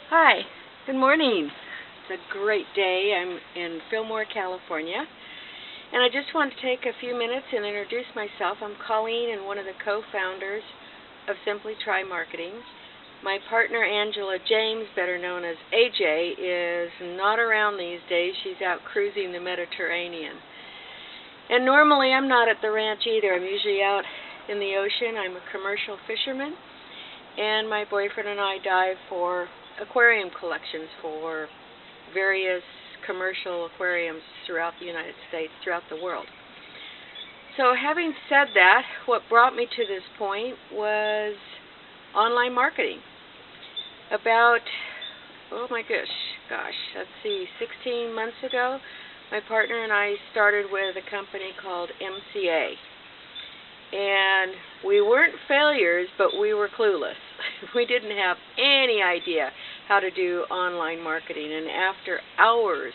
Hi, good morning. It's a great day. I'm in Fillmore, California, and I just want to take a few minutes and introduce myself. I'm Colleen and one of the co-founders of SimplyTRI Marketing. My partner, Angela James, better known as AJ, is not around these days. She's out cruising the Mediterranean. And normally I'm not at the ranch either. I'm usually out in the ocean. I'm a commercial fisherman, and my boyfriend and I dive for aquarium collections for various commercial aquariums throughout the United States, throughout the world. So having said that, what brought me to this point was online marketing. About, let's see, 16 months ago, my partner and I started with a company called MCA. And we weren't failures, but we were clueless. We didn't have any idea how to do online marketing. And after hours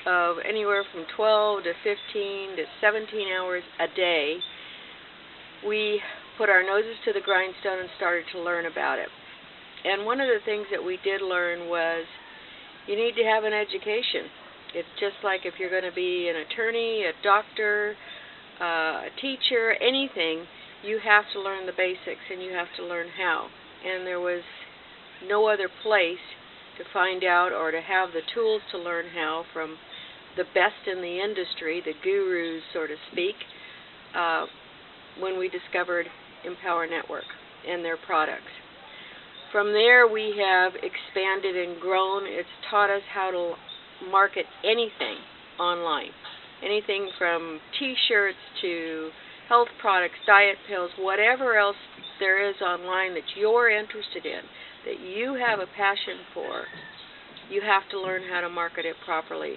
of anywhere from 12 to 15 to 17 hours a day, we put our noses to the grindstone and started to learn about it. And one of the things that we did learn was you need to have an education. It's just like if you're going to be an attorney, a doctor, a teacher, anything, you have to learn the basics and you have to learn how. And there was no other place to find out or to have the tools to learn how from the best in the industry, the gurus, so to speak, when we discovered Empower Network and their products. From there, we have expanded and grown. It's taught us how to market anything online. Anything from t-shirts to health products, diet pills, whatever else there is online that you're interested in, that you have a passion for, you have to learn how to market it properly.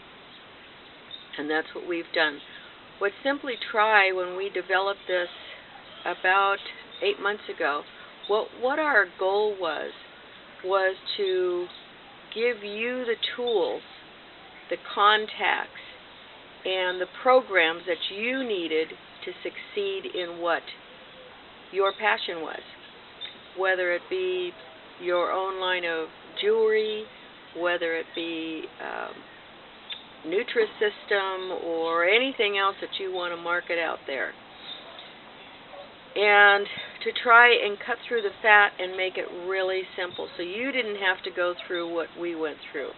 And that's what we've done. What SimplyTRI, when we developed this about 8 months ago, what our goal was to give you the tools, the contacts, and the programs that you needed to succeed in what your passion was, whether it be your own line of jewelry, whether it be Nutrisystem or anything else that you want to market out there. And to try and cut through the fat and make it really simple so you didn't have to go through what we went through.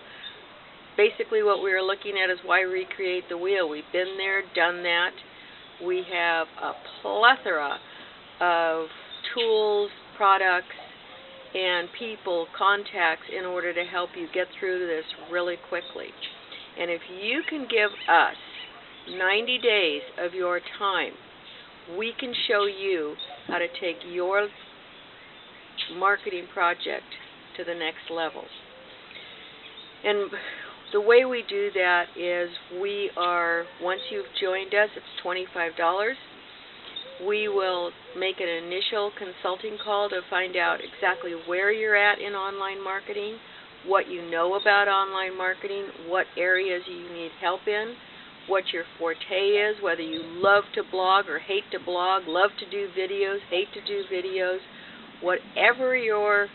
Basically what we were looking at is why recreate the wheel. We've been there, done that. We have a plethora of tools, products, and people, contacts in order to help you get through this really quickly. And if you can give us 90 days of your time, we can show you how to take your marketing project to the next level. And the way we do that is once you've joined us, it's $25. We will make an initial consulting call to find out exactly where you're at in online marketing, what you know about online marketing, what areas you need help in, what your forte is, whether you love to blog or hate to blog, love to do videos, hate to do videos, whatever your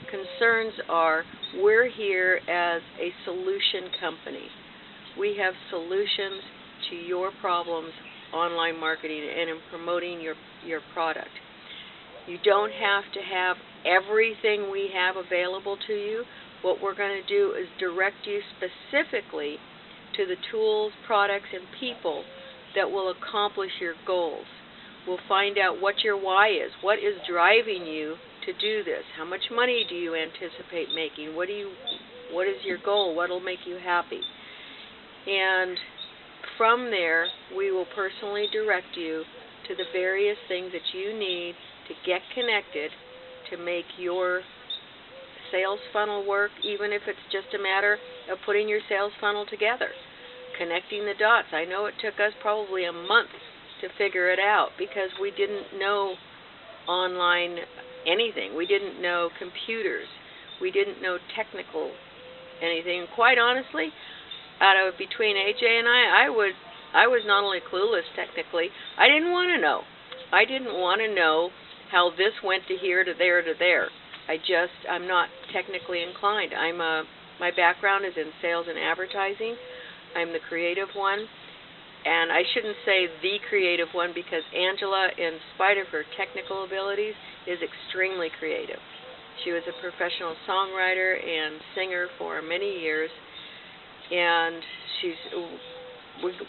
concerns are, we're here as a solution company. We have solutions to your problems, online marketing, and in promoting your product. You don't have to have everything we have available to you. What we're going to do is direct you specifically to the tools, products, and people that will accomplish your goals. We'll find out what your why is. What is driving you to do this? How much money do you anticipate making? What is your goal? What will make you happy? And from there, we will personally direct you to the various things that you need to get connected to make your sales funnel work, even if it's just a matter of putting your sales funnel together, connecting the dots. I know it took us probably a month to figure it out because we didn't know online anything. We didn't know computers. We didn't know technical anything. And quite honestly, between AJ and I was not only clueless technically, I didn't want to know. I didn't want to know how this went to here to there to there. I'm not technically inclined. My background is in sales and advertising. I'm the creative one. And I shouldn't say the creative one because Angela, in spite of her technical abilities, is extremely creative. She was a professional songwriter and singer for many years, and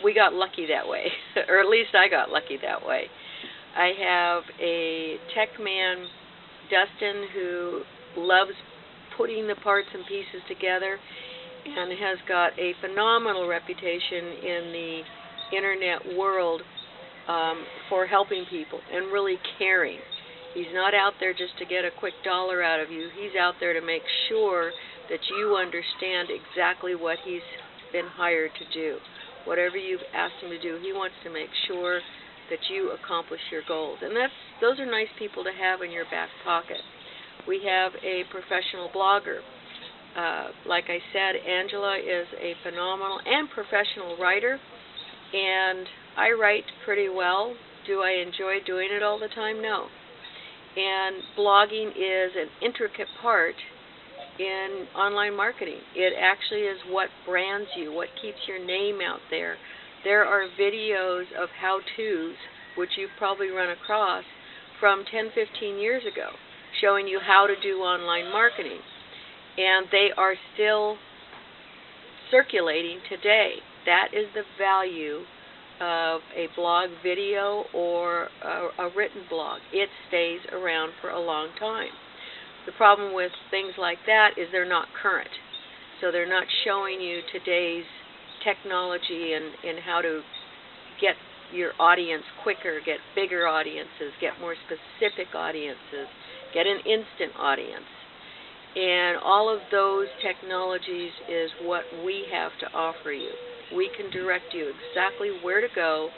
we got lucky that way, or at least I got lucky that way. I have a tech man, Dustin, who loves putting the parts and pieces together and has got a phenomenal reputation in the internet world for helping people and really caring. He's not out there just to get a quick dollar out of you. He's out there to make sure that you understand exactly what he's been hired to do. Whatever you've asked him to do, he wants to make sure that you accomplish your goals. And those are nice people to have in your back pocket. We have a professional blogger. Like I said, Angela is a phenomenal and professional writer, and I write pretty well. Do I enjoy doing it all the time? No. And blogging is an intricate part in online marketing. It actually is what brands you, what keeps your name out there. There are videos of how-tos, which you've probably run across, from 10, 15 years ago, showing you how to do online marketing. And they are still circulating today. That is the value of a blog video or a written blog. It stays around for a long time. The problem with things like that is they're not current. So they're not showing you today's technology and how to get your audience quicker, get bigger audiences, get more specific audiences, get an instant audience. And all of those technologies is what we have to offer you. We can direct you exactly where to go,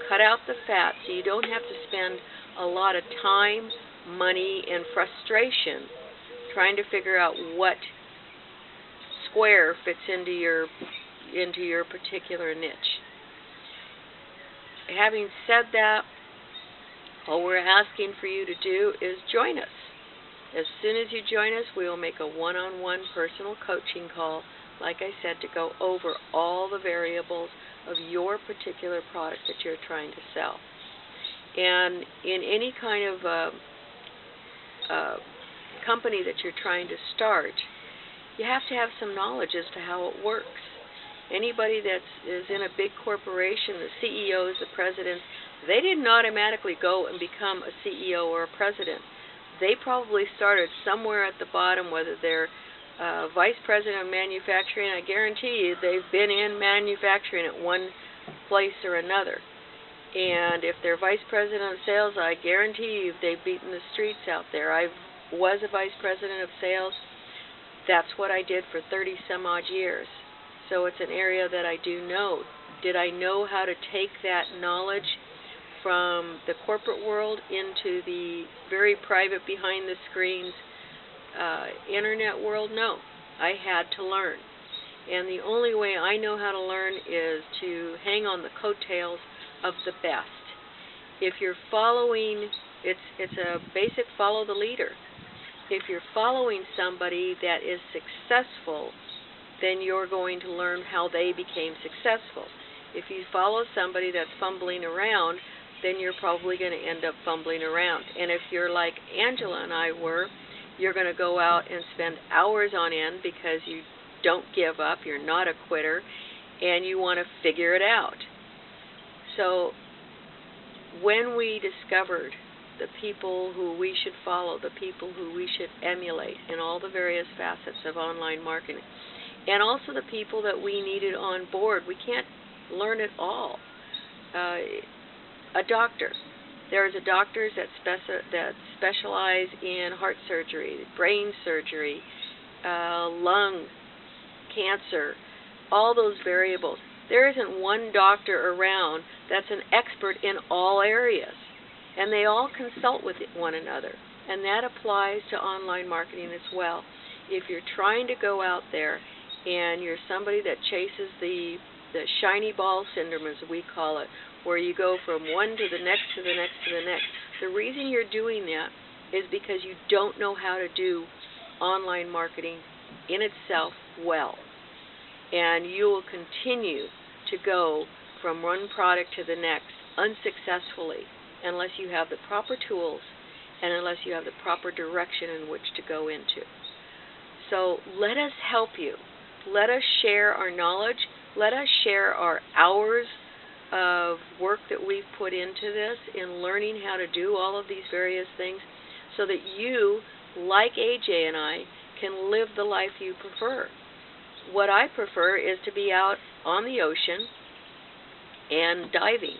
cut out the fat so you don't have to spend a lot of time, money, and frustration trying to figure out what square fits into your particular niche. Having said that, all we're asking for you to do is join us. As soon as you join us, we will make a one-on-one personal coaching call, like I said, to go over all the variables of your particular product that you're trying to sell. And in any kind of company that you're trying to start, you have to have some knowledge as to how it works. Anybody that is in a big corporation, the CEOs, the presidents, they didn't automatically go and become a CEO or a president. They probably started somewhere at the bottom, whether they're vice president of manufacturing. I guarantee you they've been in manufacturing at one place or another. And if they're vice president of sales, I guarantee you they've beaten the streets out there. I was a vice president of sales. That's what I did for 30 some odd years. So it's an area that I do know. Did I know how to take that knowledge from the corporate world into the very private, behind the screens internet world? No. I had to learn. And the only way I know how to learn is to hang on the coattails of the best. If you're following, it's a basic follow the leader. If you're following somebody that is successful, then you're going to learn how they became successful. If you follow somebody that's fumbling around, then you're probably going to end up fumbling around. And if you're like Angela and I were, you're going to go out and spend hours on end because you don't give up, you're not a quitter, and you want to figure it out. So when we discovered the people who we should follow, the people who we should emulate in all the various facets of online marketing, and also the people that we needed on board, we can't learn it all. A doctor. There's doctors that specialize in heart surgery, brain surgery, lung cancer, all those variables. There isn't one doctor around that's an expert in all areas, and they all consult with one another, and that applies to online marketing as well. If you're trying to go out there and you're somebody that chases the shiny ball syndrome, as we call it, where you go from one to the next to the next to the next, the reason you're doing that is because you don't know how to do online marketing in itself well. And you will continue to go from one product to the next unsuccessfully unless you have the proper tools and unless you have the proper direction in which to go into. So let us help you. Let us share our knowledge. Let us share our hours of work that we've put into this in learning how to do all of these various things so that you, like AJ and I, can live the life you prefer. What I prefer is to be out on the ocean and diving.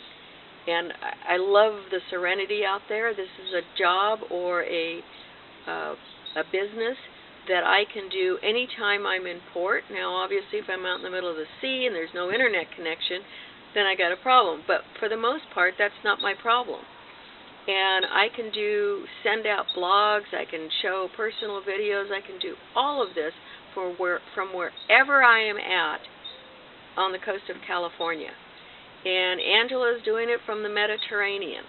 And I love the serenity out there. This is a job or a business that I can do anytime I'm in port. Now, obviously, if I'm out in the middle of the sea and there's no internet connection, then I got a problem. But for the most part, that's not my problem. And I can send out blogs, I can show personal videos, I can do all of this from wherever I am at on the coast of California. And Angela's doing it from the Mediterranean.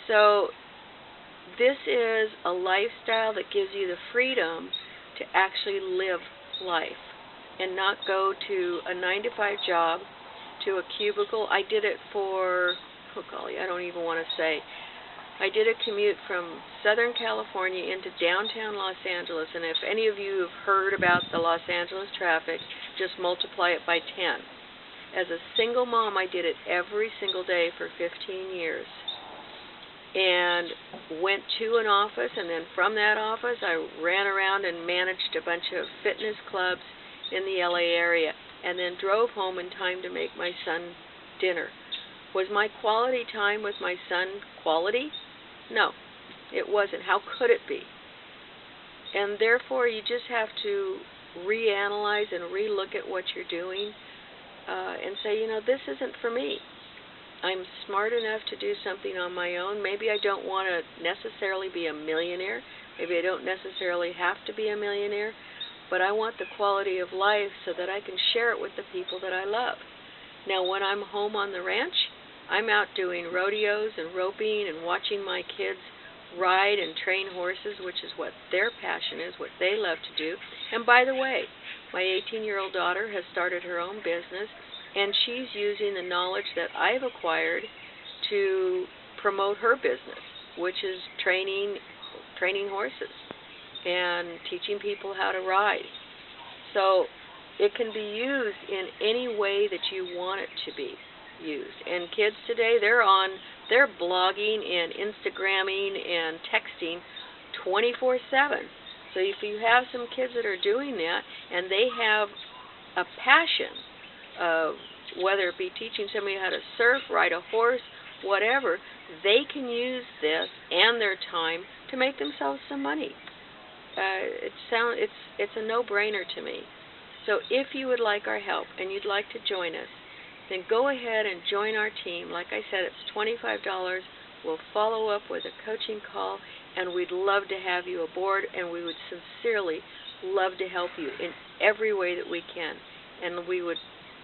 So this is a lifestyle that gives you the freedom to actually live life and not go to a 9-to-5 job, to a cubicle. I did it for, oh golly, I don't even want to say. I did a commute from Southern California into downtown Los Angeles, and if any of you have heard about the Los Angeles traffic, just multiply it by 10. As a single mom, I did it every single day for 15 years. And went to an office, and then from that office, I ran around and managed a bunch of fitness clubs in the LA area, and then drove home in time to make my son dinner. Was my quality time with my son quality? No, it wasn't. How could it be? And therefore, you just have to reanalyze and relook at what you're doing and say, you know, this isn't for me. I'm smart enough to do something on my own. Maybe I don't want to necessarily be a millionaire. Maybe I don't necessarily have to be a millionaire. But I want the quality of life so that I can share it with the people that I love. Now, when I'm home on the ranch, I'm out doing rodeos and roping and watching my kids ride and train horses, which is what their passion is, what they love to do. And by the way, my 18-year-old daughter has started her own business, and she's using the knowledge that I've acquired to promote her business, which is training horses and teaching people how to ride. So it can be used in any way that you want it to be used. And kids today, they're blogging and Instagramming and texting 24/7. So if you have some kids that are doing that and they have a passion of whether it be teaching somebody how to surf, ride a horse, whatever, they can use this and their time to make themselves some money. It's a no-brainer to me. So if you would like our help and you'd like to join us, then go ahead and join our team. Like I said, it's $25. We'll follow up with a coaching call, and we'd love to have you aboard, and we would sincerely love to help you in every way that we can. And we would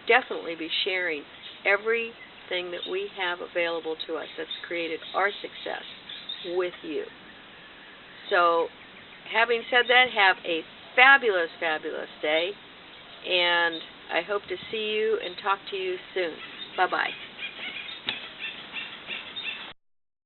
definitely be sharing everything that we have available to us that's created our success with you. So having said that, have a fabulous, fabulous day, and I hope to see you and talk to you soon. Bye-bye.